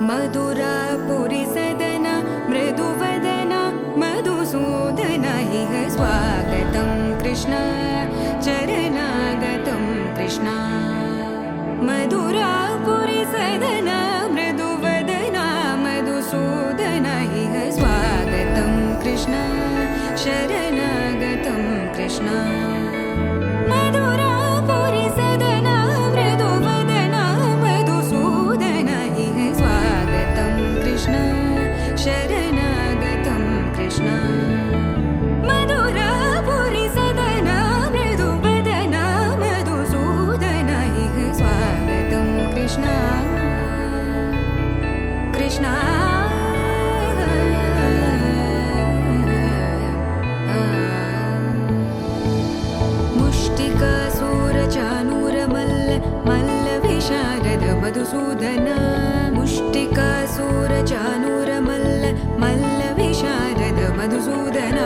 मधुरापुरी सदन मृदुवदन मधुसूदन इह स्वागतं कृष्ण चरणागतं कृष्ण मधुरापुरी सदन मृदुवदन मधुसूदन इह स्वागतं कृष्ण शरणागतं कृष्ण मधुरापुरी सदन मृदुवदन मधुसूदन इह स्वागतं कृष्ण शरणागतं कृष्ण मधुरापुरी सदन मृदुवदन मधुसूदन इह स्वागतं कृष्ण कृष्ण मुष्टिकासूरचानूरमल्ल मल्लविशारद मधुसूदन मुष्टिकासूरचानूरमल्ल मल्लविशारद मधुसूदन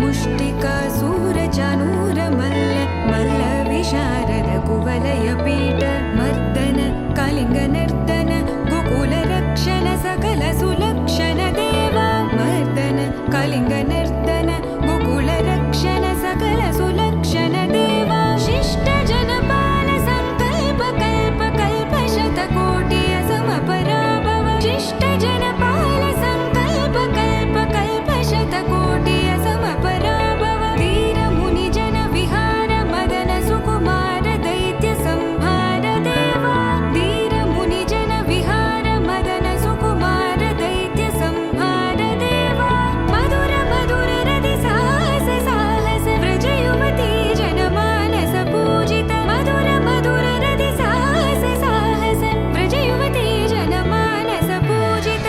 मुष्टिकासूरचानूरमल्ल मल्लविशारद कुवलयपीठ मर्दन कलिङ्गनर्दन गोकुलरक्षण सकल सुलक्षण देवा मर्दन कलिङ्गनर्दन गोकुलरक्षण सकल सुलक्षण देवा शिष्ट जनपाल संकल्प कल्प कल्प शतकोटि असमपराभव शिष्ट जनपाल संकल्प कल्प कल्प शतकोटि असमपराभव वीर मुनि जन विहार मदन सुकुमार दैत्य संहार देवा वीर मुनि जन विहार मदन सुकुमार दैत्य संहार देवा मधुर मधुर रति साहस साहस व्रज युवती जनमानस पूजित मधुर मधुर रति साहस साहस व्रज युवती जनमानस पूजित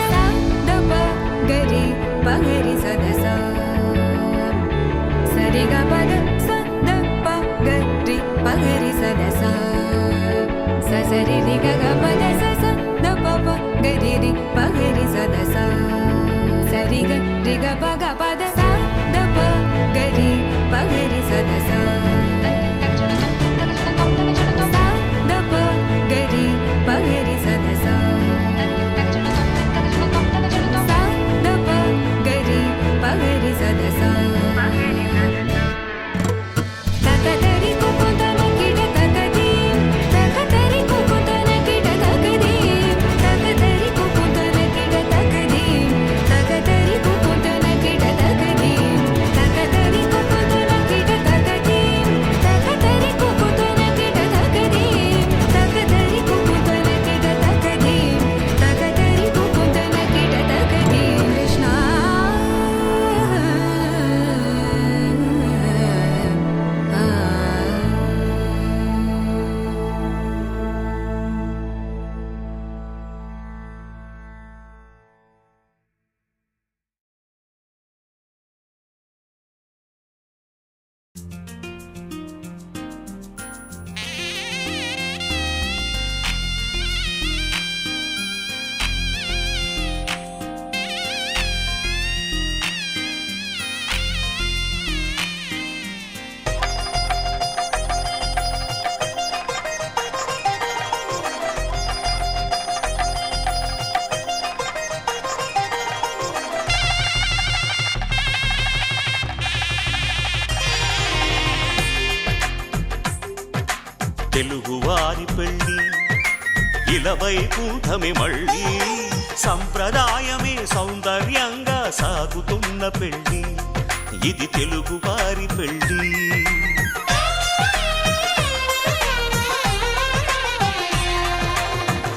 दप गरि पगरि सदस सरि ग पद स द प गरि पगरि सदस स सरि रि ग ग पद स स द प प गरि रि पगरि सदस सरि ग रि ग प ग पद स द प गरि पगरि सदस द प गरि पगरि सदस द प गरि पगरि सदस तकदरि कुकुतन किट तकदीं तकदरि कुकुतन किट तकदीं तकदरि कुकुतन किट तकदीं तकदरि कुकुतन किट तकदीं तकदरि कुकुतन किट तकदीं तकदरि कुकुतन किट तकदीं तकदरि कुकुतन किट तकदीं तकदरि कुकुतन किट तकदीं कृष्ण తెలుగువారి పెళ్ళి ఇలవైకుంఠమి మళ్ళీ సంప్రదాయమే సౌందర్యంగా సాగుతున్న పెళ్ళి ఇది తెలుగువారి పెళ్ళి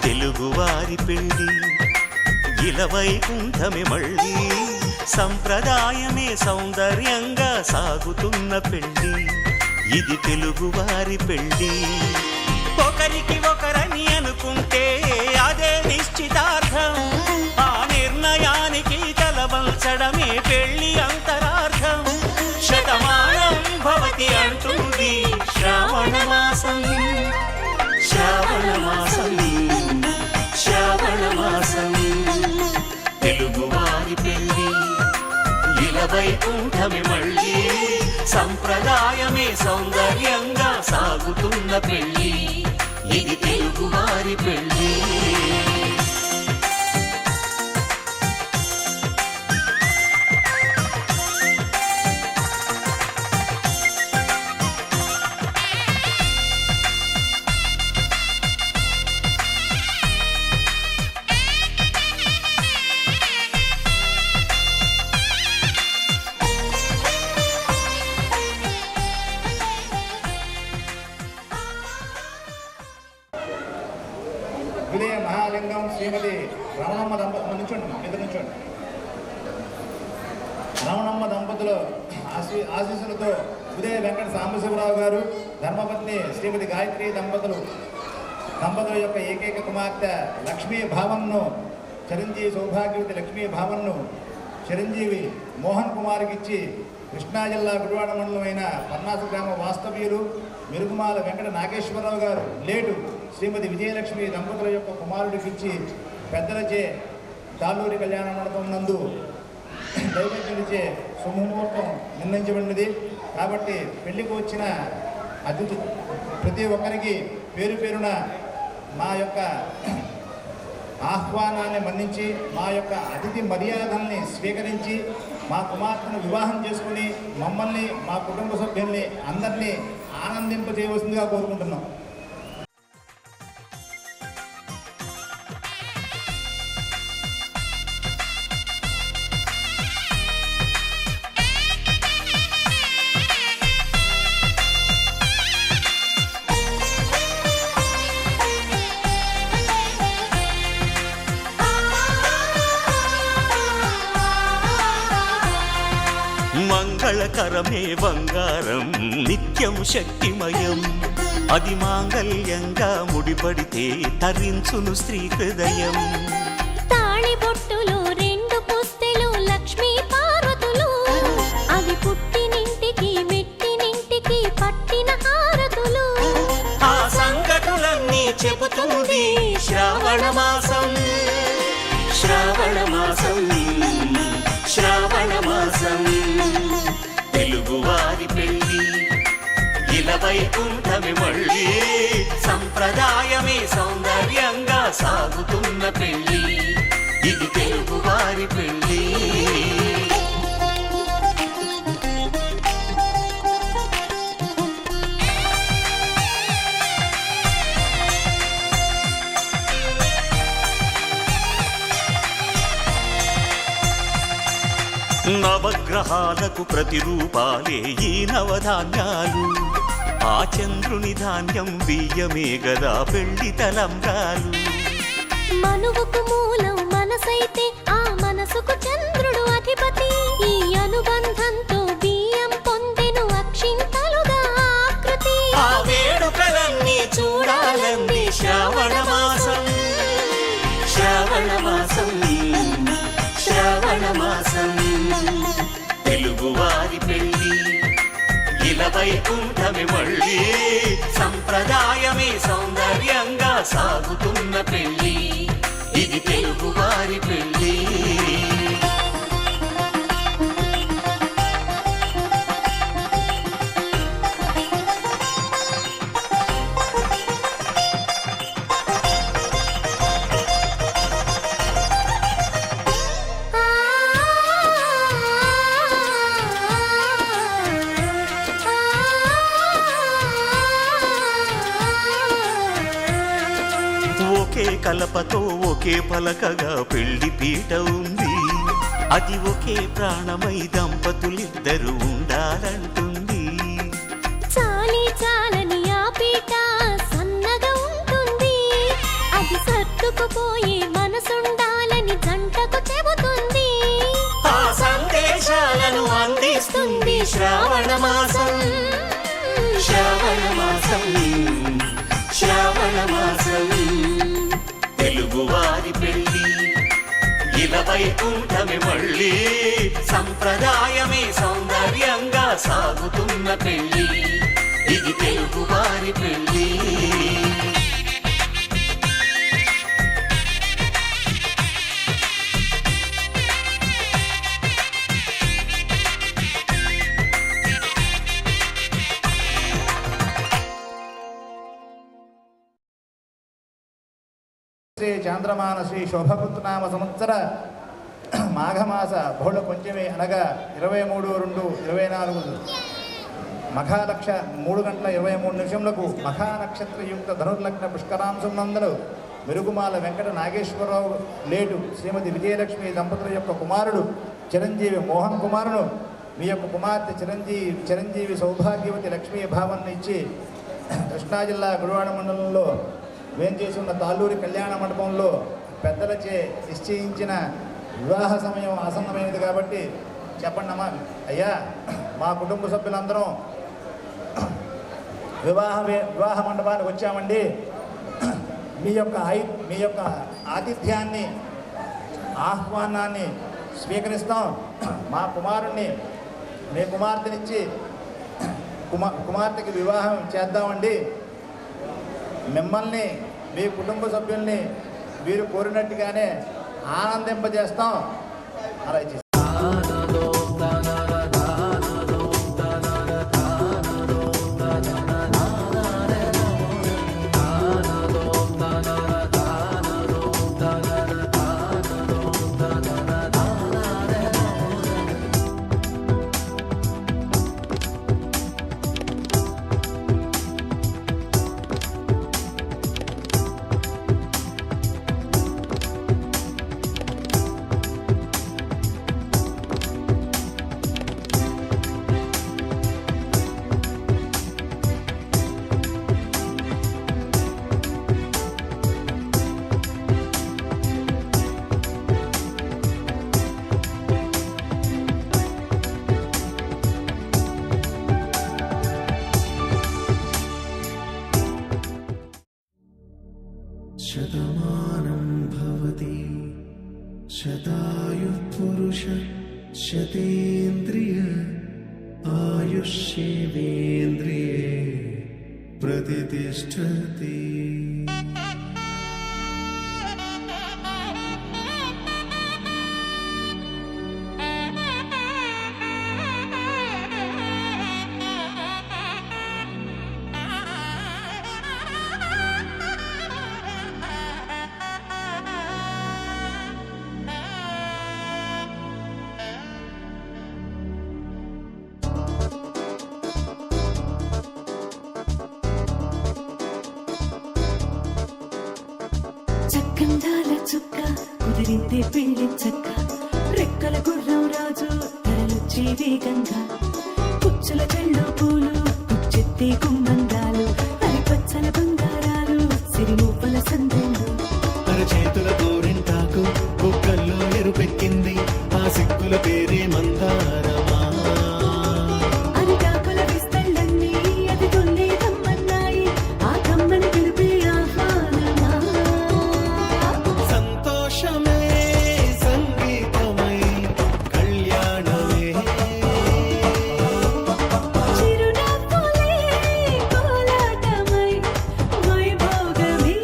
తెలుగువారి పెళ్ళి ఇలవైకుంఠమి మళ్ళీ సంప్రదాయమే సౌందర్యంగా సాగుతున్న పెళ్ళి ఇది తెలుగువారి పెళ్ళి ఒకరికి ఒకరని అనుకుంటే అదే నిశ్చితార్థం ఆ నిర్ణయానికి తలవంచడమే పెళ్ళి అంతరార్థం శతమానం భవతి అంటుంది శ్రావణ మాసం శ్రావణ మాసం శ్రావణ మాసం తెలుగువారి పెళ్ళి ఇలవైకుంఠమి మళ్ళీ సంప్రదాయమే సౌందర్యంగా సాగుతున్న పెళ్ళి ఇది తెలుగువారి పెళ్ళి మహాలింగం శ్రీమతి రమణమ్మ దంపతులు నుంచోండి. రమణమ్మ దంపతులు ఆశీస్సులతో ఉదయ వెంకట సాంబశివరావు గారు ధర్మపత్ని శ్రీమతి గాయత్రి దంపతుల యొక్క ఏకైక కుమార్తె లక్ష్మీ భావన్ను చిరంజీవి సౌభాగ్యవతి లక్ష్మీ భావన్ను చిరంజీవి మోహన్ కుమార్కి ఇచ్చి కృష్ణా జిల్లా గుడివాడ మండలమైన పన్నాస గ్రామ వాస్తవ్యులు మిరుగుమాల వెంకట నాగేశ్వరరావు గారు లేటు శ్రీమతి విజయలక్ష్మి దంపతుల యొక్క కుమారుడికి ఇచ్చి పెద్దలచే తాళ్ళూరి కళ్యాణ మండపం నందు దైవజ్ఞుడిచే శుభముహూర్తం నిర్ణయించబడినది. కాబట్టి పెళ్లికి వచ్చిన అతిథి ప్రతి ఒక్కరికి పేరు పేరున మా యొక్క ఆహ్వానాన్ని మన్నించి మా యొక్క అతిథి మర్యాదల్ని స్వీకరించి మా కుమార్తెను వివాహం చేసుకుని మమ్మల్ని మా కుటుంబ సభ్యుల్ని అందరినీ ఆనందింపజేయవలసిందిగా కోరుకుంటున్నాం. మంగళకరమే బంగారం నిత్యం శక్తిమయం, అది మాంగళ్యంగా ముడిపడితే తరించును స్త్రీ హృదయం. తాళిబొట్టులు 2 పుస్తెలు లక్ష్మీ పార్వతులు, అవి పుట్టినింటికి మెట్టినింటికి పట్టిన హారతులు. ఆ సంగతులన్నీ చెబుతుంది శ్రావణ మాసం, శ్రావణ మాసం, శ్రావణ మాసం. తెలుగువారి పెళ్ళి ఇలా వైకుంఠమి మళ్ళీ, సంప్రదాయమే సౌందర్యంగా సాగుతున్న పెళ్ళి, ఇది తెలుగువారి పెళ్ళి. నవగ్రహాలకు ప్రతిరూపాలే ఈ నవధాన్యాలు, ఆ చంద్రుని ధాన్యం బియ్యమే గదా పెళ్లి తలంబ్రాలు. మనువుకు మూలం మనసైతే ఆ మనసుకు చంద్రుడు అధిపతి, ఈ అనుబంధంతో బియ్యం పొందెను అక్షింతలుగా ఆకృతి. ఆ వేడుకలన్నీ చూడాలంది శ్రావణ మాసం, శ్రావణ మాసం, శ్రావణ మాసం. తెలుగువారి పెళ్ళి ఇలా వైకుంఠమి మళ్ళీ, సంప్రదాయమే సౌందర్యంగా సాగుతున్న పెళ్ళి, ఇది తెలుగువారి పెళ్ళి. ఒకే కలపతో ఒకే పలకగా పెళ్లి పీట ఉంది, అది ఒకే ప్రాణమై దంపతులిద్దరూ ఉండాలంటుంది. చాలి చాలని ఆ పీట సన్నగా ఉంటుంది, అది సర్దుకుపోయే మనసుండాలని జంటకు చెబుతుంది. ఆ సందేశాలను అందిస్తుంది శ్రావణ మాసం, శ్రావణ మాసం, శ్రావణ మాసం. తెలుగువారి పెళ్ళి ఇలా వైకుంఠమి మళ్ళీ, సంప్రదాయమే సౌందర్యంగా సాగుతున్న పెళ్ళి, ఇది తెలుగువారి పెళ్ళి. శ్రీ చాంద్రమాన శ్రీ శోభకృతనామ సంవత్సర మాఘమాస బహుళ పంచమి అనగా 23/2/24 మఖాలక్ష 3:23 మఖానక్షత్రయుక్త ధనుర్లగ్న పుష్కరాంశం నందలు మెరుగుమాల వెంకట నాగేశ్వరరావు లేటు శ్రీమతి విజయలక్ష్మి దంపతుల యొక్క కుమారుడు చిరంజీవి మోహన్ కుమారును మీ యొక్క కుమార్తె చిరంజీవి సౌభాగ్యవతి లక్ష్మీ భావన్ను ఇచ్చి కృష్ణా జిల్లా గుడివాడ మండలంలో వేంచేసి ఉన్న తాళ్ళూరి కళ్యాణ మండపంలో పెద్దలచే నిశ్చయించిన వివాహ సమయం ఆసన్నమైనది కాబట్టి చెప్పండి అమ్మా. అయ్యా, మా కుటుంబ సభ్యులందరం వివాహ మండపానికి వచ్చామండి. మీ యొక్క ఆతిథ్యాన్ని, ఆహ్వానాన్ని స్వీకరిస్తాం. మా కుమారుణ్ణి, మీ కుమార్తెనిచ్చి కుమార్తెకి వివాహం చేద్దామండి. మిమ్మల్ని, మీ కుటుంబ సభ్యుల్ని వీరు కోరినట్టుగానే ఆనందింపజేస్తాం. అలా చేస్తాం. శతమానం భవతి శతాయుః పురుష శతేంద్రియ ఆయుష్యేవేంద్రియే ప్రతిష్ఠతి. చక్కందాల చుక్క కుదిరిందే పెళ్లి చక్క, రెక్కల గుర్రం రాజు తరలొచ్చే వేగంగా, పుచ్చుల చెళ్ళు పూలు పుచ్చెత్తే గుమ్మందాలు, అరిపచ్చల బంగారాలు సిరిమూపల సందెంలు. అరచేతుల గోరింటాకు బుక్కల్లో ఎరుపెక్కింది, ఆ సిక్కుల పేరే మందారమా. అరిటాకుల విస్తళ్ళన్నీ అది తొల్లి కమ్మన్నాయి, ఆ కమ్మని పిలిపే ఆహ్వానమా. సంతోషమే సంగీతమై కళ్యాణమే, చిరునవ్వులే కోలాటమై వైభోగమే.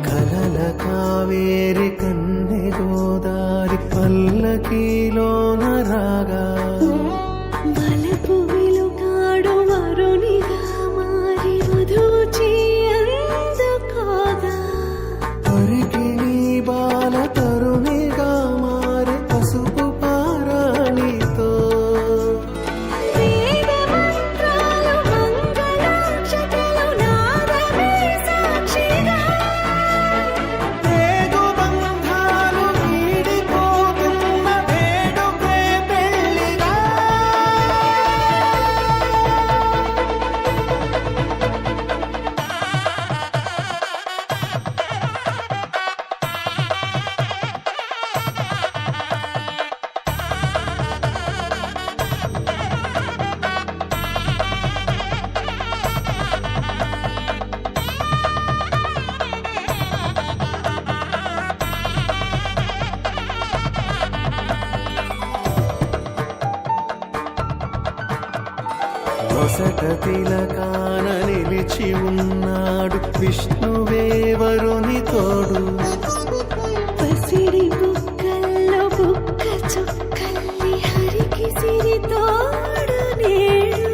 కలల కావేరి కన్నె గోదారి పల్లకీలోన రాగా, వలపు వెలుగాడు వరునిగా మారి వధూచి అందుకోగా, పరికి నీ బాల తరుణిగా మారి పసుపు పారాణితో, వేద మంత్రాలు మంగళాక్షతలు నాదమే సాక్షిగా, పేగు బంధాలు వీడిపోతున్న వేడుకే పెళ్లిగా. నొసట తిలకాన నిలిచి ఉన్నాడు విష్ణువే వరుని తోడు, పసిడి బుక్కల్లో బుక్క చుక్కల్లి హరికి సిరి తోడు నేడు,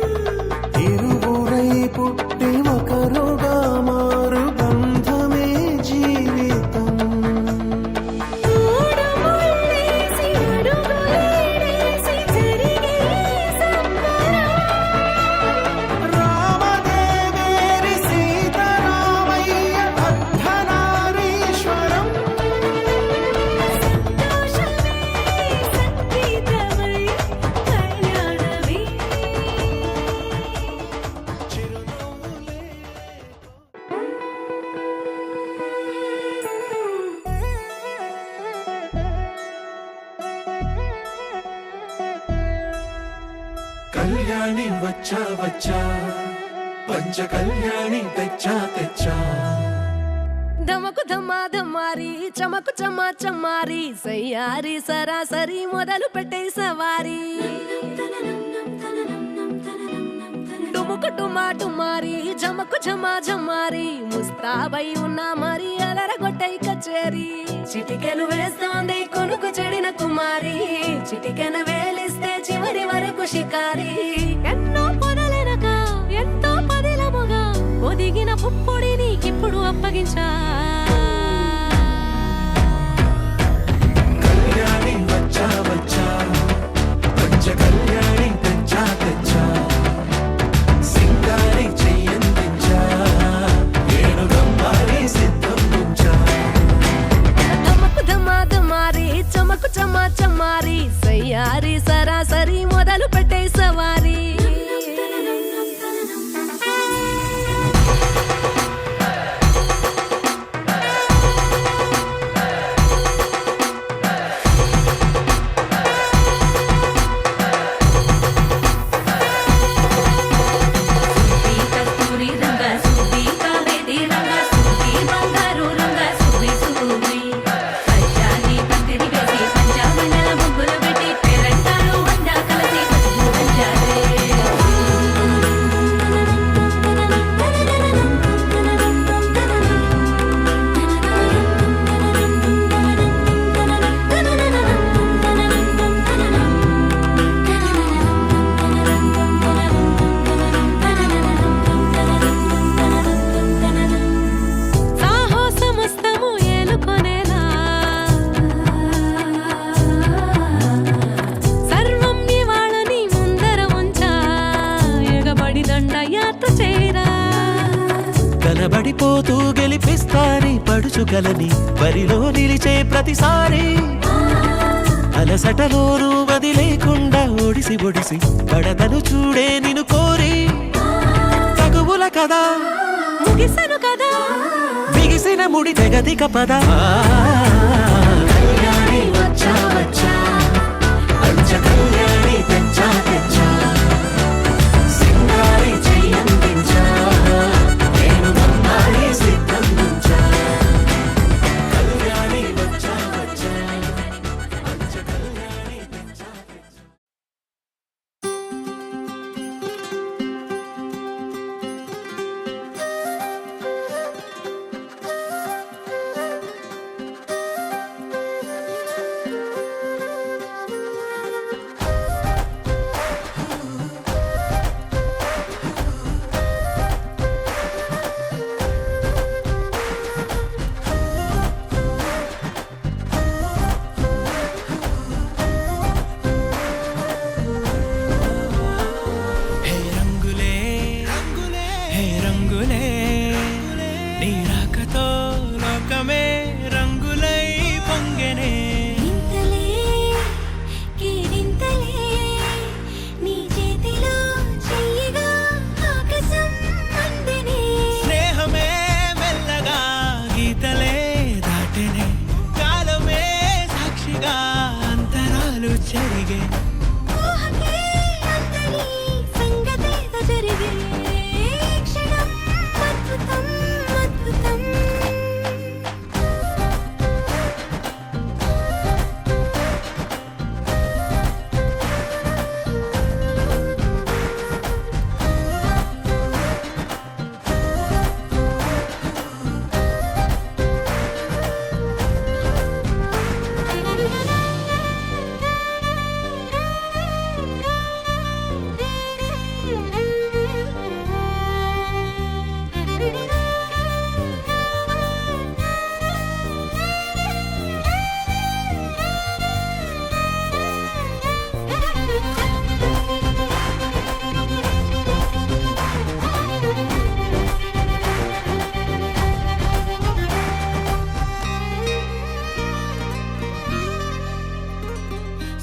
ఇరువురై పుట్టి ఒకరుగా మారు బంధమే జీవితం. కళ్యాణి వచ్చా వచ్చా పంచ కళ్యాణి తెచ్చా తెచ్చా ధమకు ధమ్మా ధమ్మారి చమకు చమ్మా చమ్మారి సయ్యారి సరాసరి మొదలు పెట్టే సవారి డుముకు డుమా డుమారి జమకు జమా జమ్మారి ముస్తాబై ఉన్నా మరి అలరగొట్టై కచేరి చిటికెను వేస్తోంది కొనుకు చెడిన కుమారి చిటికెను వేలిస్తే చివరి వరకు షికారి ఎన్నో పొదలెనక ఎంతో పదిలముగా ఒదిగిన పుప్పొడి నీకిప్పుడు అప్పగించా కళ్యాణి వచ్చా వచ్చా పంచ కళ్యాణి తెచ్చా తెచ్చా సింగారి చెయ్యందించా ఏడుగమ్మారి సిద్ధందించా ధమకు ధమ్మా ధమ్మారి చమకు చమ్మా చమ్మారి సయ్యారి సరాసరి మొదలు పెట్టే సవారి కనబడిపోతూ గెలిపిస్తాని పడుచుగలని బరిలో నిలిచే ప్రతిసారి అలసటలోనూ వదిలేకుండా ఒడిసి ఒడిసి పడతను చూడే నిన్ను కోరి తగువుల కదా ముగిసను కదా బిగిసిన ముడి తెగదిక పద కళ్యాణి వచ్చా వచ్చా పంచ కళ్యాణి తెచ్చా తెచ్చా సింగారి చెయ్యందించా నేను నమ్మాలి సిద్ధందించా కళ్యాణి వచ్చా వచ్చా పంచ కళ్యాణి తెచ్చా తెచ్చా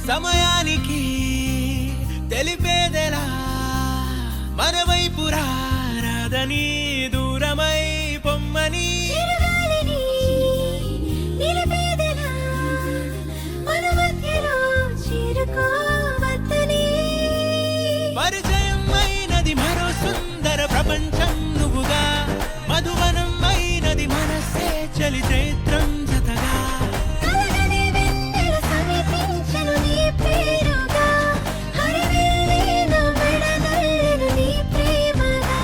సమయానికి తెలిపేదెలా మన వైపు రాదని దూరమై పొమ్మని మరి చలి చైత్రం జతగా కలగని వెన్నెల సమీపించెను నీ పేరుగా హరివెల్లి నా మెడనల్లెను నీ ప్రేమగా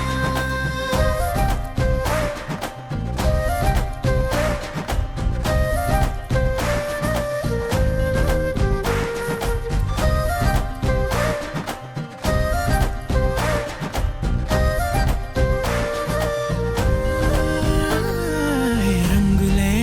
రంగులే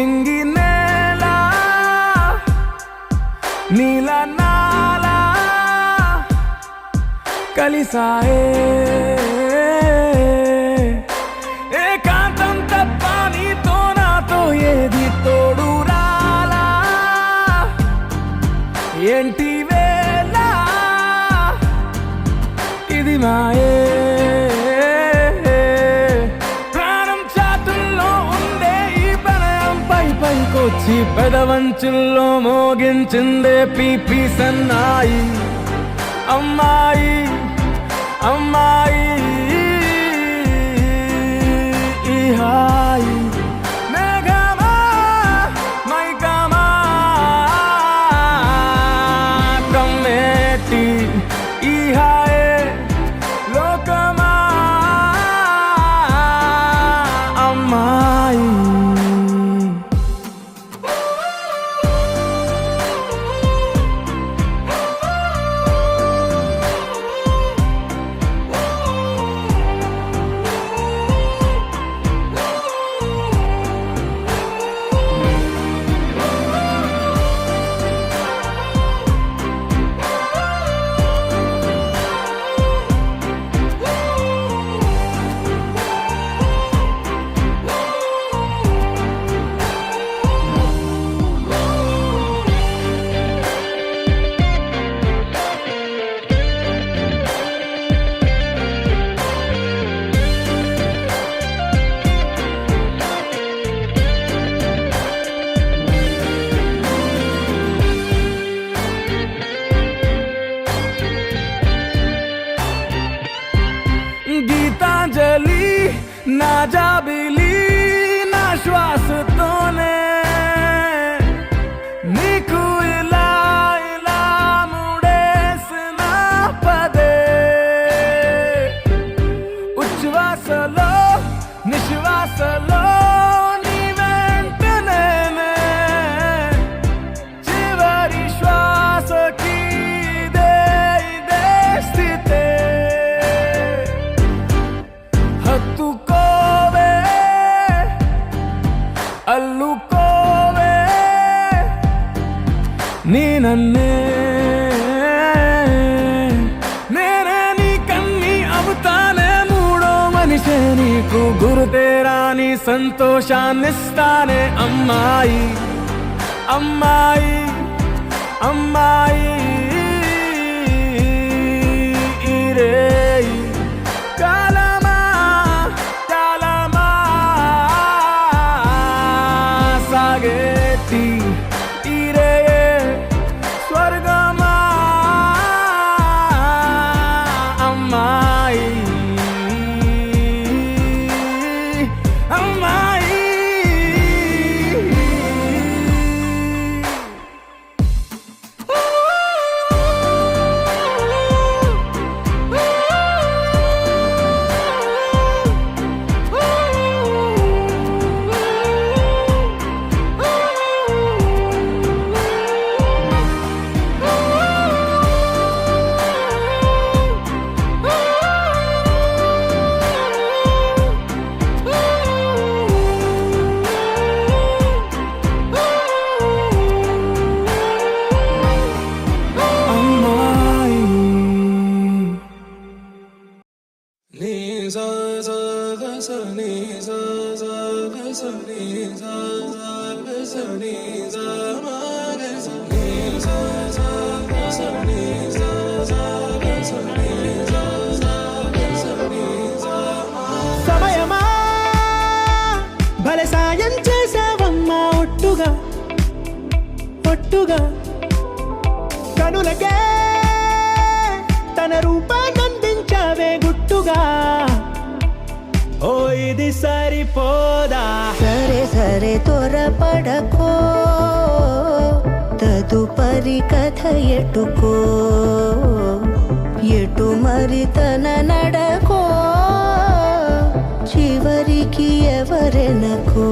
నింగి నేల నీల నాల కలిసాయే ఏకాంతం తప్ప నీతో నాతో ఏది తోడు రాలా ఏంటి వేళ ఇది మాయే ప్రాణం చాతుల్లో ఉండే ఈ ప్రణయం పైకొచ్చి పెదవంచుల్లో మోగించిందే పీపీ సన్నాయి అమ్మాయి అమ్మాయి ఈ హాయి మేఘమా మైకమా కమ్మేటి ఈ హాయే లోకమా అమ్మాయి గీతాంజలి నా జాబిలి నా శ్వాసతోనే నీకు ఇలా ఇలా ముడేసిన పదే ఉచ్ఛ్వాసలో నిశ్వాసలో నీ వెంట నేనే చివరి శ్వాసకి ఇదే స్థితే హత్తుకోవే అల్లుకోవే నీ నన్నే నేనే నీ కన్ని అవుతానే మూడో మనిషే నీకు గురుతేరా నీ సంతోషాన్నిస్తానే అమ్మాయి అమ్మాయి అమ్మాయి ఈ రేయి కాలమా కాలమా సాగేటి ఈ రేయే స్వర్గమా అమ్మాయి అమ్మాయి సమయమా భలే సాయం చేసావమ్మా ఒట్టుగా ఒట్టుగా కనులకే తన రూపాన్నందించావే గుట్టుగా ఓ ఇది సరిపోదా సరే సరే త్వరపడకో తదుపరి కథ ఎటుకో ఎటు మరి తన నడకో చివరికి ఎవరెనకో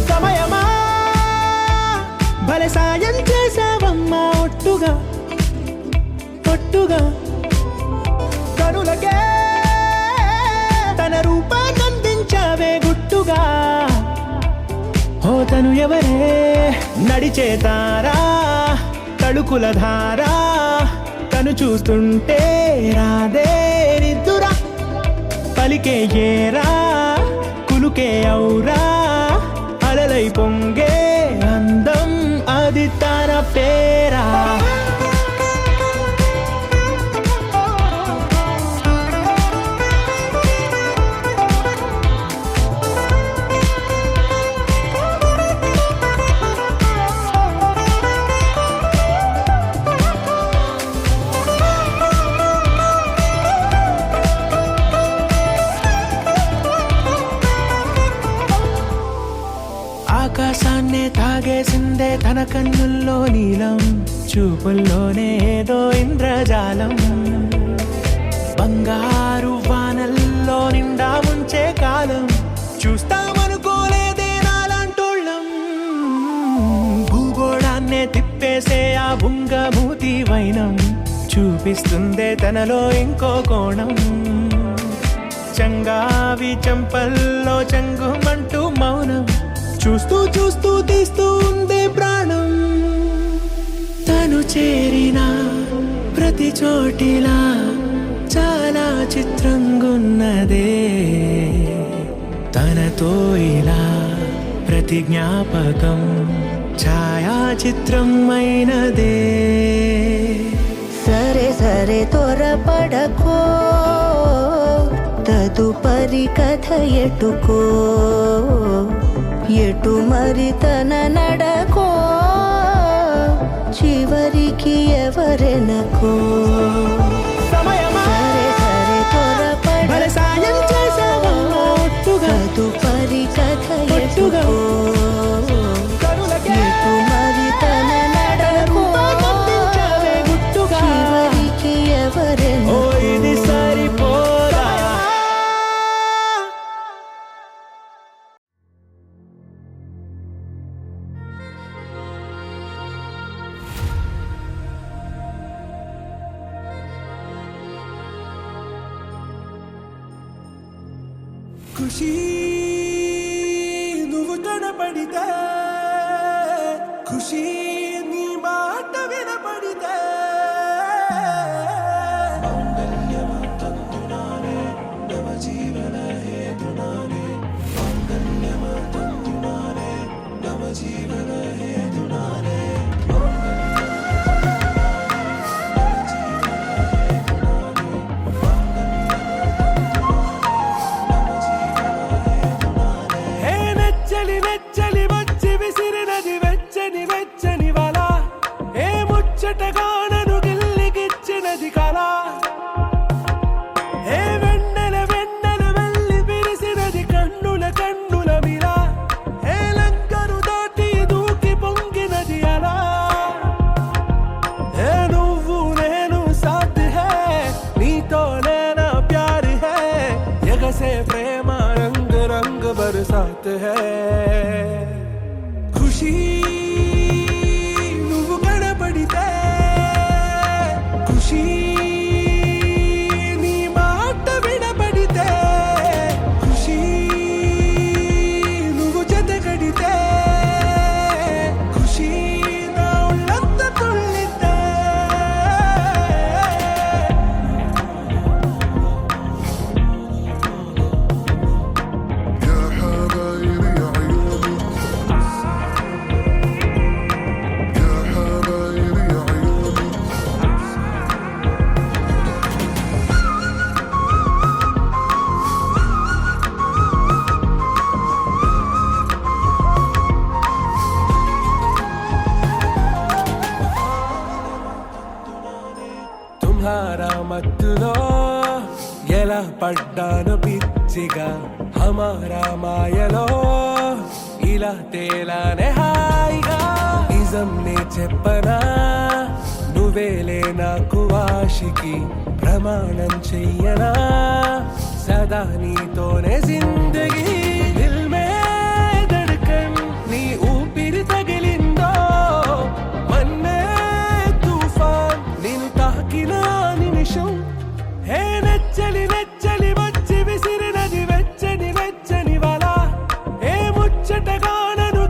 సమయమా భలే సాయం చేసావమ్మా ఒట్టుగా ఒట్టుగా కనులకే తన రూపాన్నందించావే గుట్టుగా ఓ తను ఎవరే నడిచే తారా తళుకుల ధారా తను చూస్తుంటే రాదే నిద్దురా పలికే ఏరా కులుకే ఔరా అలలై పొంగే అందం అది తన పేరా ఆకాశాన్నే తాగేసిందే తన కన్నుల్లో నీలం చూపుల్లోనే ఏదో ఇంద్రజాలం బంగారు వానల్లో నిండా ఉంచే కాలం చూస్తామనుకోలేదే నాలాంటోళ్ళం భూగోళాన్నే తిప్పేసే ఆ బుంగమూతి వైనం చూపిస్తుందే తనలో ఇంకో కోణం చంగావి చంపల్లో చంగుమంటూ మౌనం చూస్తూ చూస్తూ తీస్తూ ఉందే ప్రాణం తను చేరిన ప్రతి చోటిలా చాలా చిత్రంగున్నదే తనతో ఇలా ప్రతి జ్ఞాపకం ఛాయాచిత్రం అయినదే సరే సరే త్వరపడకో తదుపరి కథ ఎటుకో ఎటు మరి తన నడకో చివరికి ఎవరెనకో సమయమా సరే సరే భలే సాయం చేసావమ్మా ఒట్టుగా తదుపరి కథ ఒట్టుగా ఎటుకో కనులకే ఎటు మరి తన నడకో కనిపించావే గుట్టుగా చివరికి ఓ ఎవరెనకో ఇది సరిపోదా ఖుషి నువ్వు కనపడితే ఖుషి నీ మాట వినపడితే హే నెచ్చలి నెచ్చలి వచ్చి విసిరినది వెచ్చని వెచ్చని వల ఏ ముచ్చటగా నన్ను గిల్లిగిచ్చినది కళ ఏ వెన్నెల వెన్నెల వెళ్ళి విరిసినది కన్నుల కన్నుల మిల ఏ లంకను దాటి దూకి పొంగినది అలా ఏ నువ్వు నేను సాథ్ హే నీతోనే నా ప్యార్ హే ఎగసే ప్రేమ రంగ్ రంగ్ బరసాత్ హే ఖుషి నువ్వు కనపడితే ఖుషి నీ మాట వినపడితే ఖుషి నువ్వు జతగడితే ఖుషి నా ఉళ్ళంత తుళ్ళితే తుమ్హారా మత్తులో ఎలా పడ్డాను పిచ్చిగా హమారా మాయలో ఇలా తేలానే హాయిగా నిజం నే చెప్పనా నువ్వేలే నాకు ఆశికి ప్రమాణం చెయ్యనా సదా నీతోనే జిందగీ దిల్ మే ధడ్కన్ నీ ఊపిరి తగిలిందో మన్నే తుఫాన్ నిన్ను తాకిన నిమిషం హే నెచ్చలి నెచ్చలి వచ్చి విసిరినది వెచ్చని వెచ్చని వల ఏ ముచ్చటగా నన్ను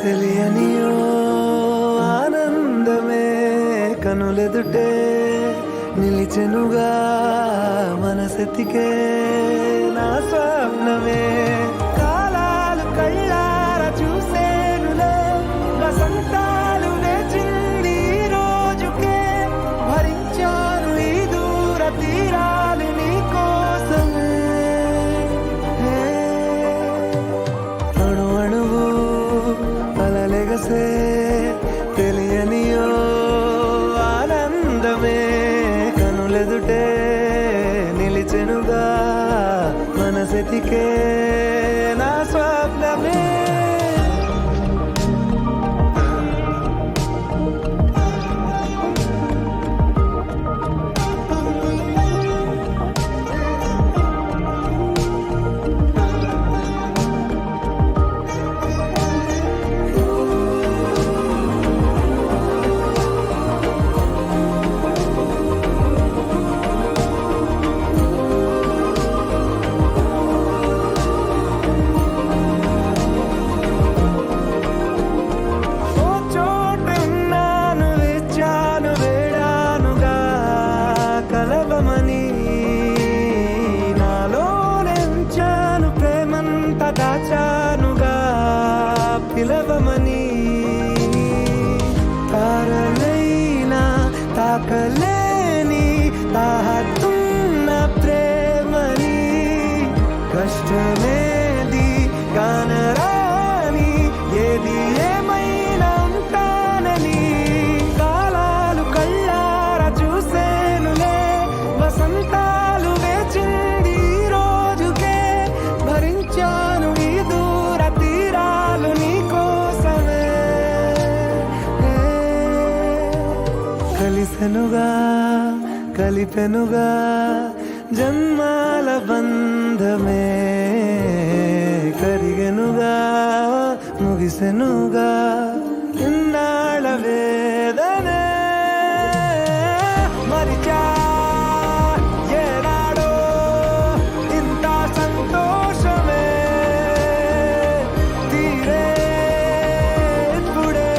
తెలియనియో ఆనందమే కనులెదుటే నిలిచెనుగా మనసెతికే నా స్వప్నమే కాలాలు కళ్ళార చూసేనులే వసంతాలు వేచింది ఈ రోజుకే భరించాను ఈ దూర తీరాలు నీ కోసమే అణు అణువు అలలెగసే తెలియనియో ఆనందమే కనులెదుటే నిలిచెనుగా మనసెతికే నా స్వప్నమే ఓ చోటున్నాను వేచాను వేడానుగా కలవమని నాలో నెంచాను ప్రేమంత దాచానుగా పిలవమని తారలైనా తాకలేని తాహతున్న ప్రేమని కష్టమేది కానరాని ఏది ఏమైనా ఉంటానని కాలాలు కళ్ళార చూసేనులే వసంతాలు వేచింది ఈ రోజుకే భరించాను ఈ దూర తీరాలు నీ కోసమే కలిసెనుగా కలిపెనుగా జన్మాల బంధమే కరిగెనుగా ముగిసెనుగా ఇన్నాళ్ళ వేదనే మరిచా ఏనాడో ఇంత సంతోషమే తీరే ఇప్పుడే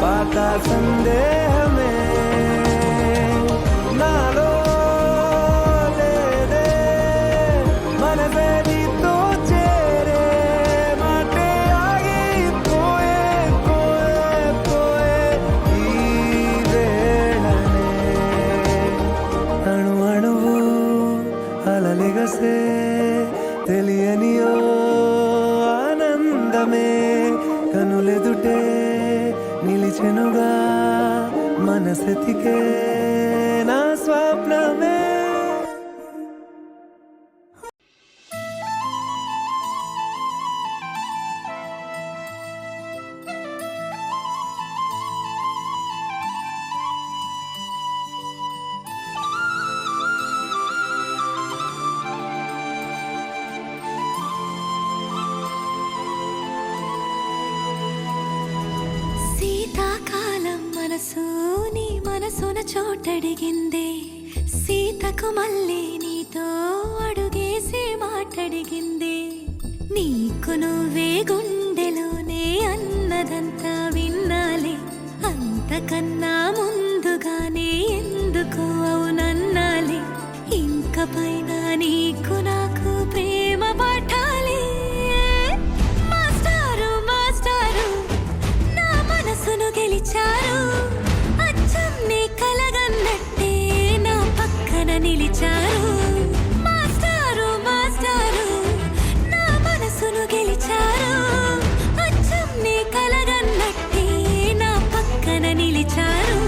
పాత సందేహమే నాలో లేదే మనసే నీతో చేరే మాటే ఆగిపోయే పోయే పోయే ఈ వేళనే అణు అణువు అలలెగసే తెలియనియో ఆనందమే కనులెదుటే నిలిచెనుగా మనసెతికే నా స్వప్నమే శీతాకాలం మనసు నీ మనసున చోటడిగిందే సీతకు మళ్ళీ నీతో అడుగేసి మాటడిగిందే నీకు నువ్వే గుండెలోనే అన్నదంతా విన్నాలే అంతకన్నా ముందుగానే ఎందుకు అవునన్నాలే ఇంక పైన నీకు నాకు ప్రేమ పాఠాలే మాస్టారు మాస్టారు నా మనసును గెలిచారు అచ్చం నీ కలగన్నట్టే నా పక్కన నిలిచారు మాస్టారు మాస్టారు నా మనసును గెలిచారు అచ్చం నీ కలగన్నట్టే నా పక్కన నిలిచారు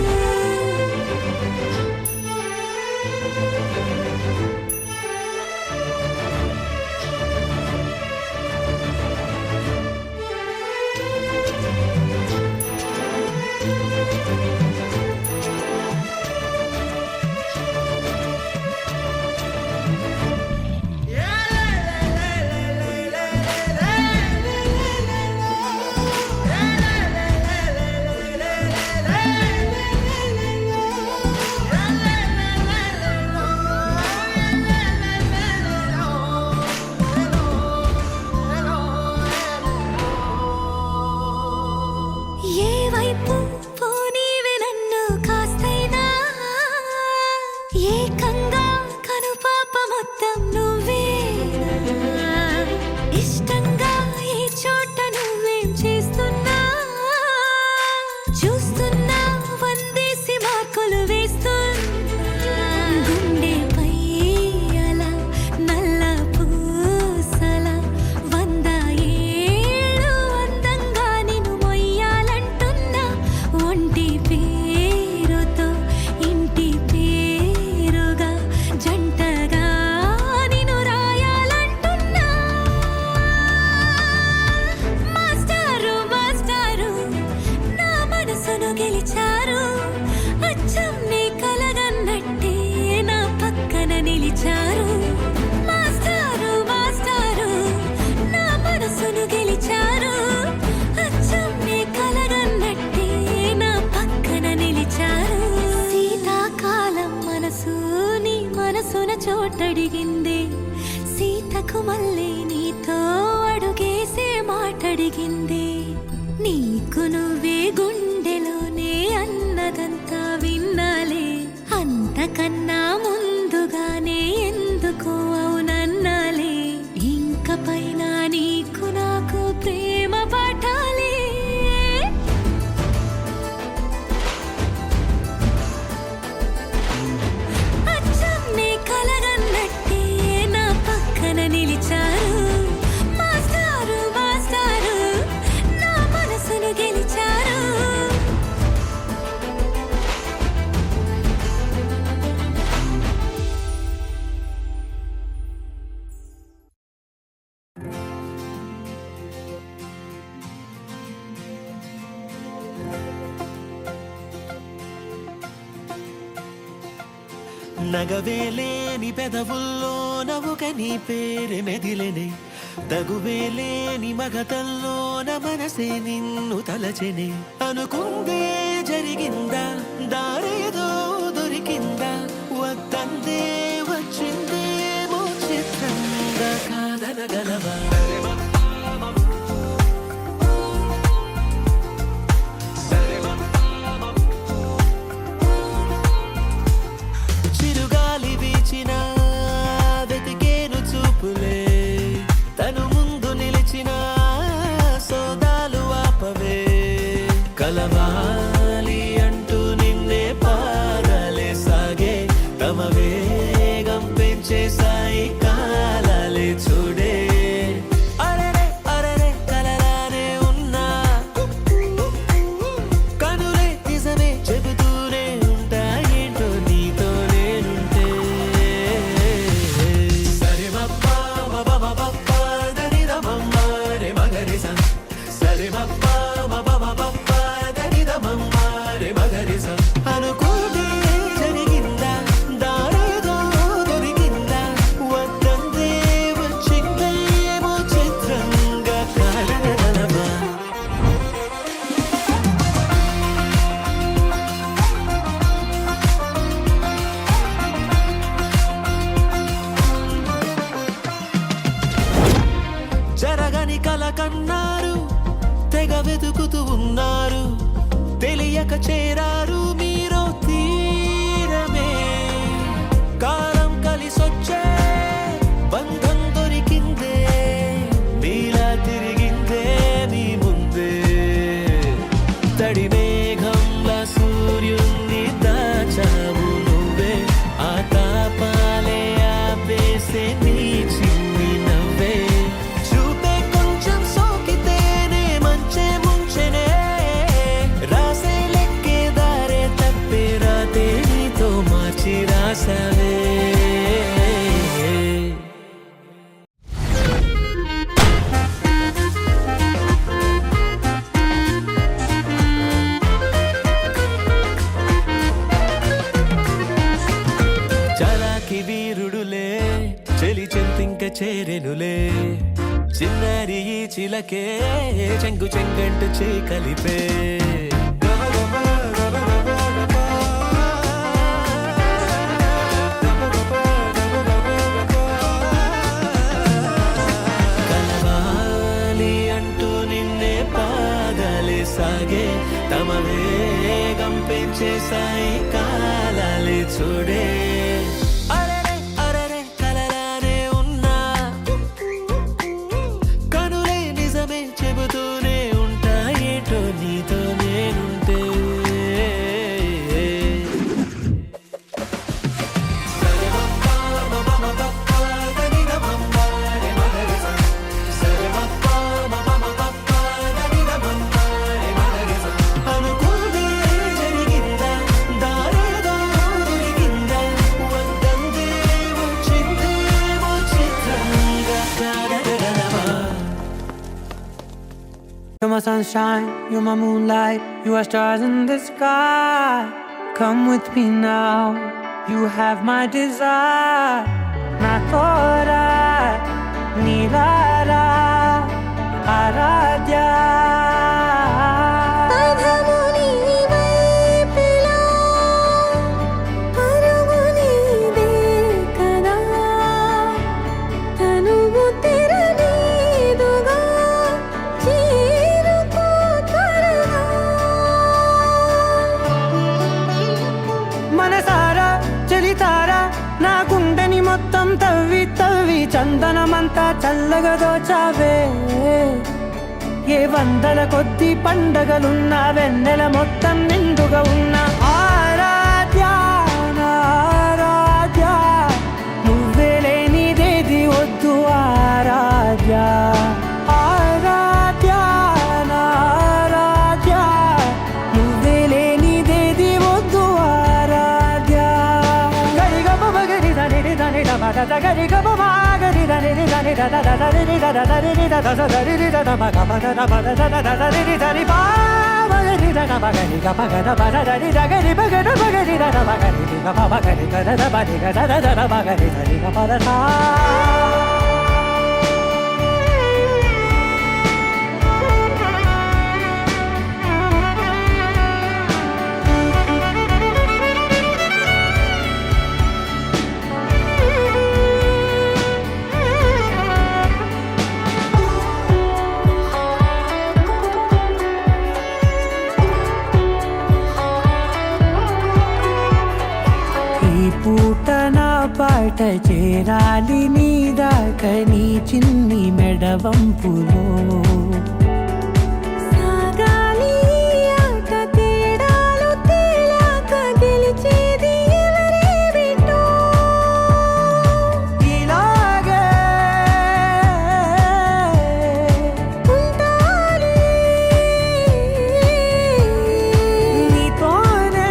మనసును గెలిచారు అచ్చం నీ కలగన్నట్టే నా పక్కన నిలిచారు శీతాకాలం మనసు నీ మనసున చోటడిగింది సీతకు మళ్ళీ నీతో అడుగేసే మాటడిగింది నీకు నువ్వే గుండెలోనే అన్నదంతా విన్నాలే అంతకన్నా ముందుగానే ఎందుకు అవునన్నాలే ఇంక పైన నీకు నాకు ప్రేమ పాఠాలే అచ్చం నీ కలగన్నట్టే నా పక్కన నిలిచారు మాస్టారు మాస్టారు నా మనసును గెలిచారు నగవేలేని పెదవుల్లో నవ్వుక నీ పేరు మెదిలెనే తగువేలేని మగతల్లోన మనసే నిన్ను తలచెనే అనుకుందే జరిగిందా దారేదో దొరికిందా వద్దందే వచ్చిందేమో చిత్రంగా కాదనగలవా చిరుగాలి వీచిన వెతికేను చూపులే తను ముందు నిలిచిన సోదాలు ఆపవే కలవాలి అంటూ నిన్నే పారాలే సాగే తమ వేగం పెంచే సాయి కాలాలే చూడే అరరే అరరే కలలానే ఉన్నా కనులే నిజమే చెబుతూనే ఉంటా ఏంటో నీతో నేనుంటే సరే మప్పా మబ దనిదమమ్మ రే మగరిస సరే మప్పా మబ దనిదమమ్మ రే మగరిస అనుకుంటే జరిగిందా దారేదో దొరికిందా వద్దందే వచ్చిందేమో చిత్రంగా కాదనగలవా జరగని కల కన్నారు తెగ వెతుకుతూ ఉన్నారు తెలియక చేరారు మీరు తీరమే కాలం కలిసొచ్చే బంధం దొరికిందే నీలా తిరిగిందే నీ ముందే తడి మేఘంలా సూర్యుణ్ణి దాచావు నువ్వే ఆ తాపాలే ఆపేసే నీ చిన్ని నవ్వే చూపే కొంచెం సోకితేనే మంచే ముంచెనే రాసే లెక్కే దారే తప్పే రాతే నీతో మార్చి రాసవే చలాకి వీరుడులే చెలి చెంతింక చేరెనులే చిన్నారి ఈ చిలకే చెంగు చెంగంటు చే కలిపే కలవాలి అంటూ నిన్నే పాదాలే సాగే తమ వేగం పెంచే సాయి కాలాలే చూడే అరరే అరరే కలలానే ఉన్నా కనులే నిజమే చెబుతూనే ఉంటా ఏటో నీతో నేనుంటే అనుకుందే జరిగిందా దారేదో దొరికిందా వద్దందే వచ్చిందేమో చిత్రంగా కాదనగలవా You're my sunshine, you're my moonlight, you are stars in the sky. Come with me now, you have my desire. Na thought I need la చందనమంతా చల్లగా దోచావే ఏ వందల కొద్ది పండగలున్న వెన్నెల మొత్తం నిండుగా ఉన్న ఆరాధ్య ఆరాధ్య నువ్వే లేనిదేది వద్దు ఆరాధ్య ఆరాధ్య ఆరాధ్య నువ్వే లేనిదేది వద్దు ఆరాధ్య గరిగ బగరి దని దని దమద గరి గమ గరి దని దని దద దరి దద దరి దద దరి దద మగ మగ దద దద దరి దరి బా మగరి దద మగరి గమ గద బద దరి దగరి బగద మగరి దద మగరి గమ మగరి గద దద బది గద దద మగరి దరి గమ దద పూట నా పాట చేరాలి నీ దాకా నీ చిన్ని మెడవంపులో సాగాలి ఆట తేడాలు తేలాక గెలిచేది ఎవరే బిడ్డో ఇలాగే ఉంటాలి నీతోనే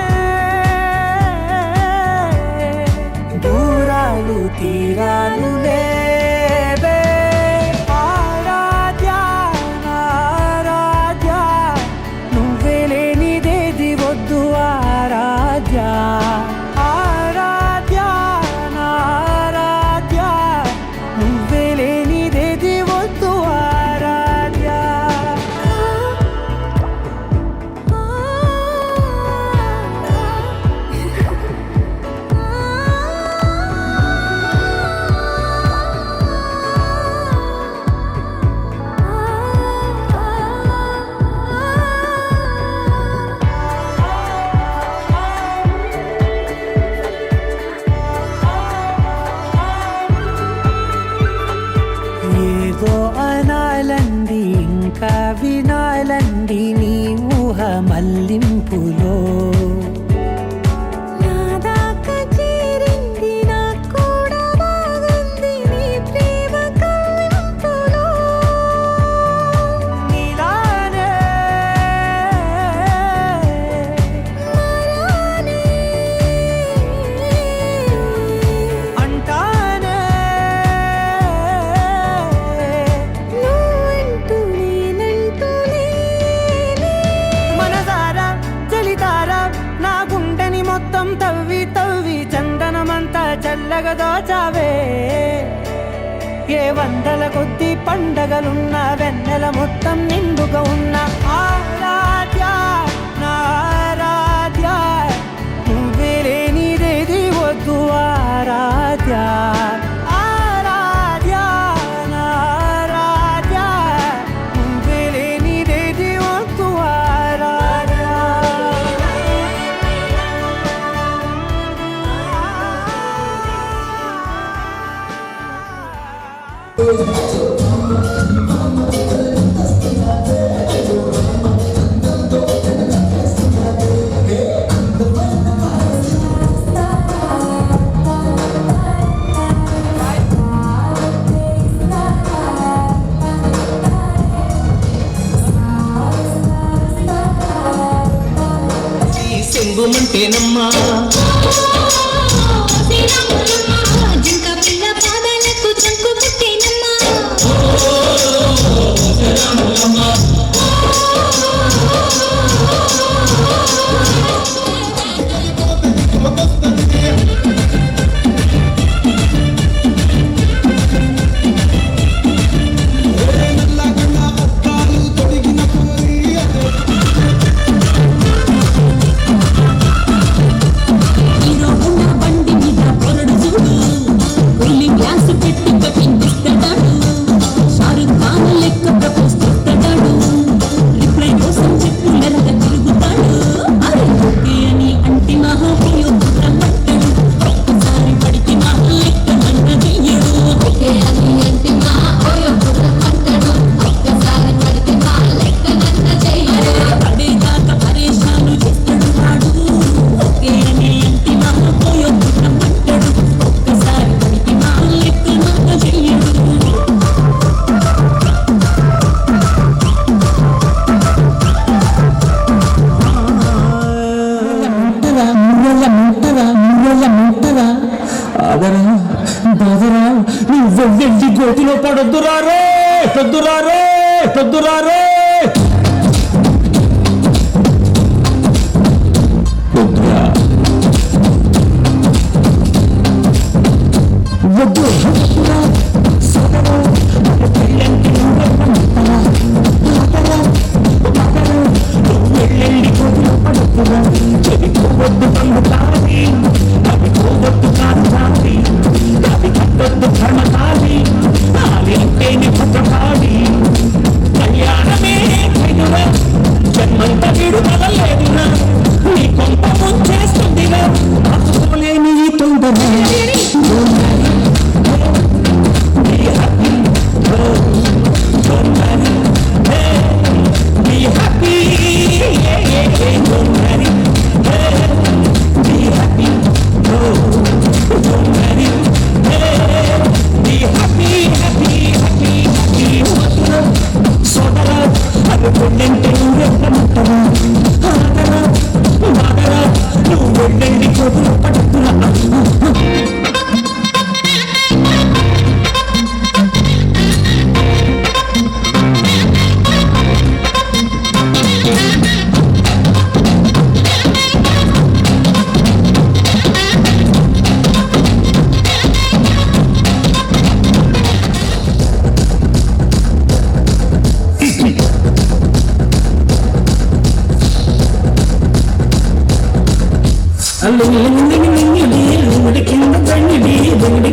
దూరాలు తీరాలు లేవే ఆరాధ్య ఆరాధ్య నువ్వే లేనిదేది వద్దు ఆరాధ్య ఆరాధ్య ఆరాధ్య నువ్వే లేనిదేది వద్దు ఆరాధ్య ఏదో అనాలండి ఇంకా వినాలండి నీ ఊహ మల్లింపులో నా దాకా చేరింది నాకు కూడా బాగుంది నీ ప్రేమ కవ్వింపులో నీలానే మరానే అంటానే నువ్వంటూ నేనంటూ లేనే మనసారా చలితారా నా గుండెని మొత్తం తవ్వి తవ్వి చందనమంతా చల్లగా దోచావే ఏ వందల కొద్ది పండగలున్న వెన్నెల మొత్తం నిండుగా ఉన్న ఆరాధ్య నా ఆరాధ్య నువ్వే లేనిదేది వద్దు ఆరాధ్య ఆరాధ్య నా ఆరాధ్య నువ్వే లేనిదేది వద్దు ఆరాధ్య సెంగుమంటేనమ్మా జింక పిల్ల పాదాలకు చంకు పుట్టేనమ్మా బండి మీద పొరడు చూడు ఉల్లి గ్లాసు పెట్టి పట్టిస్తాడు షారుఖ్ ఖాన్ లెక్క ప్రపోజిస్తాడు రిప్లై కోసం చెప్పులరగా తిరుగుతాడు అరే ఓకే అని అంటి మహాప్రియో పట్టాడు ఒక్కసారి పడితే మహా లెక్క నన్న చెయ్యడు ఓకే అని అంటి పడొద్దురారే పొద్దురారే పొద్దురారే పొద్దురా వద్దు వెళ్ళండి కొద్దు పడుతున్నా చెవికోవద్దు బంగు కాది అది కోవద్దు కాదు కాది అది కట్టొద్దు భ్రమ కాది కాలి అంటేనే భద్రకాడి కళ్యాణమే కైదురా జన్మంత విడుదల లేదురా నీ కొంత ముంచేస్తుందిరా ఆపుకోలేని ఈ తొందర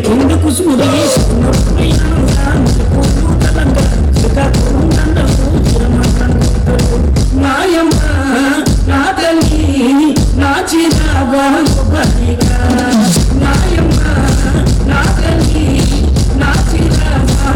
కింద కుసుముడి నాయమ్మ నా తల్లి నా చిరాగా నాయమ్మ నా తల్లి నా చిరాగా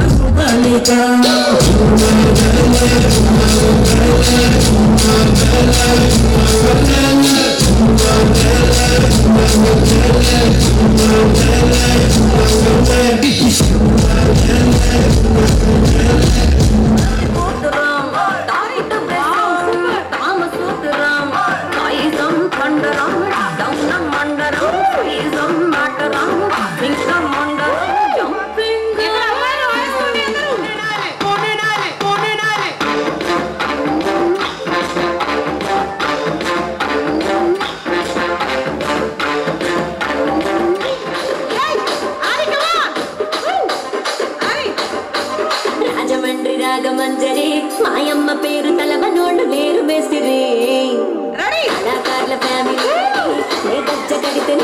రాగమంజరి మాయమ్మ పేరు తలవనోళ్ళు లేరు మేస్తిరి కళాకారుల ఫ్యామిలీ గజ్జ కడితే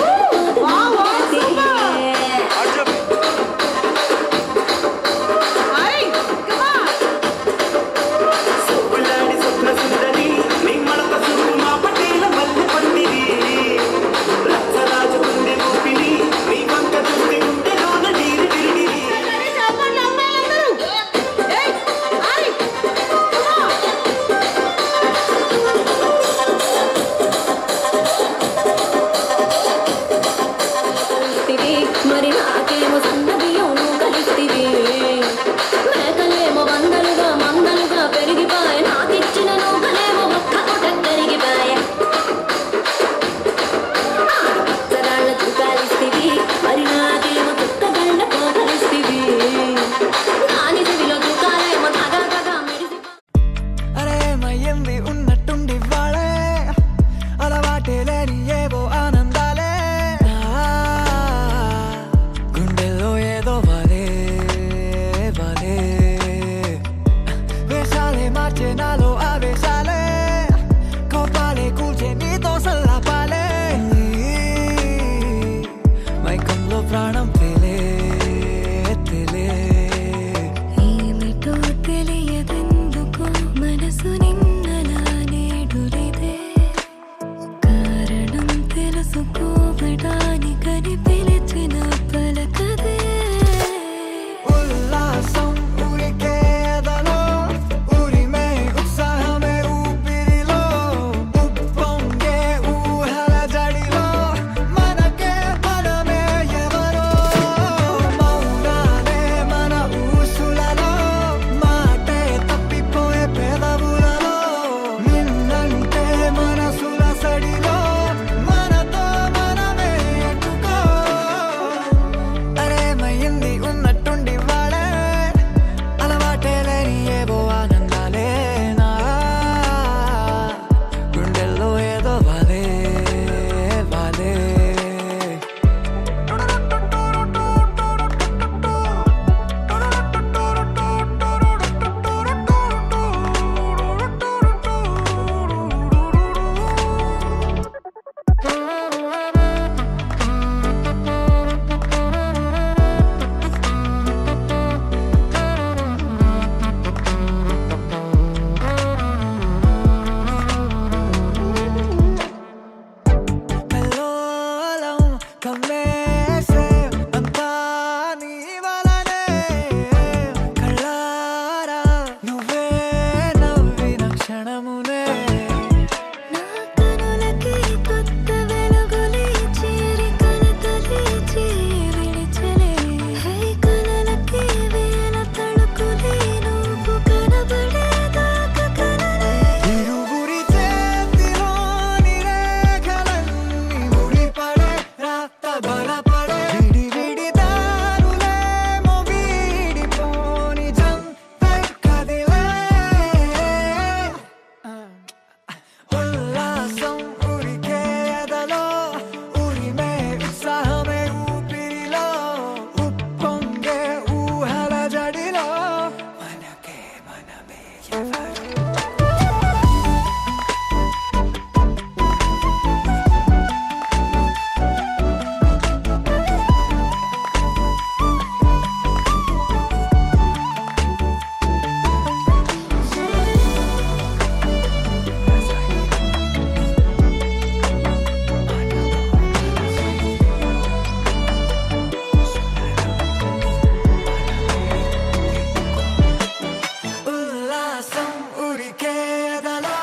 ఉల్లాసం ఉరికేదలో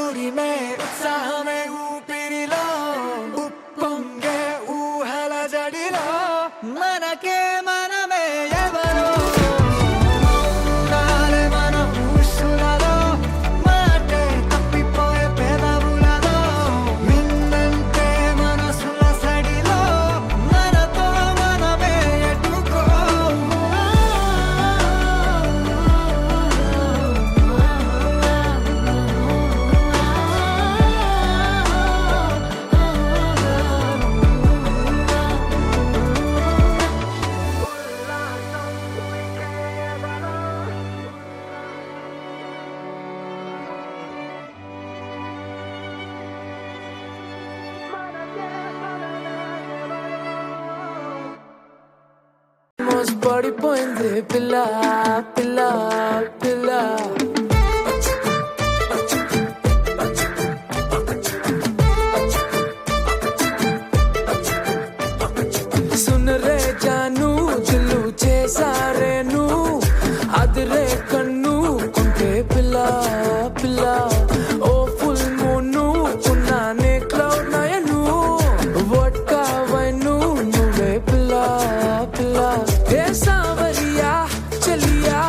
ఉరిమే ఉత్సాహమే ఊపిరిలో ఉప్పొంగే ఊహల జడిలో మనకే మనమే ఎవరో మౌనాలే మన ఊసులలో మాటే తప్పిపోయే పెదవులలో మిన్నంటే మనసుల సడిలో మనతో మనమే ఎటుకో మోస్ పడిపోయింది పిల్ల పిల్ల పిల్ల సున్ రే జాను దిల్లు చేసారేను అదిరే కన్ను కొంటే పిల్ల పిల్ల ఓ ఫుల్ మూను ఉన్నానే క్లౌడ్ నయను వడ్కా వైను నువ్వే పిల్ల పిల్ల ఏ సావరియా చెలియా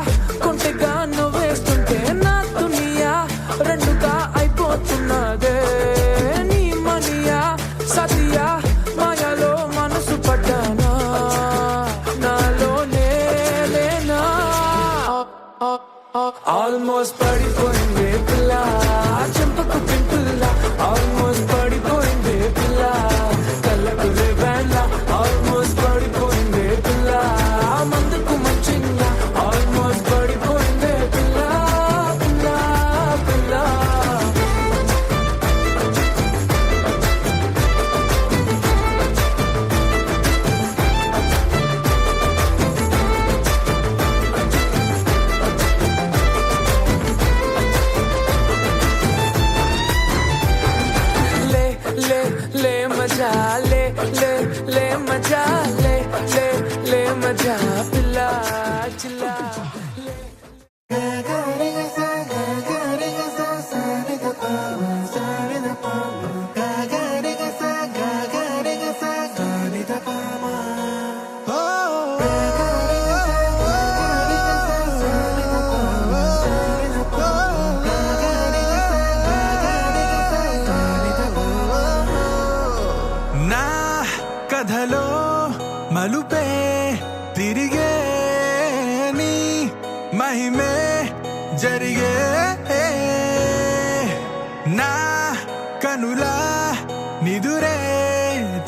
కొంటెగా నువ్వేస్తుంటే నా దునియా రెండుగా అయిపోతున్నదే నీ మనియా సతియా మాయలో మనసు పడ్డానా నాలోనే లేనా ఆల్మోస్ట్ పడిపోయింది పిల్ల చెంపకు పింపుల్ల ఆల్మోస్ట్ పడిపోయింది పిల్ల కళ్ళకు రేవాళ్ళ ఆల్మోస్ట్ పడిపోయింది పిల్ల మందుకు మంచిగా ఆల్మోస్ట్ పడిపోయింది పిల్ల పిల్ల పిల్ల ले ले ले मजा ले ले ले मजा ले ले ले मजा पिला चिल्ला నా కథలో మలుపే తిరిగే నీ మహిమే జరిగే నా కనులా నిదురే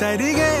తరిగే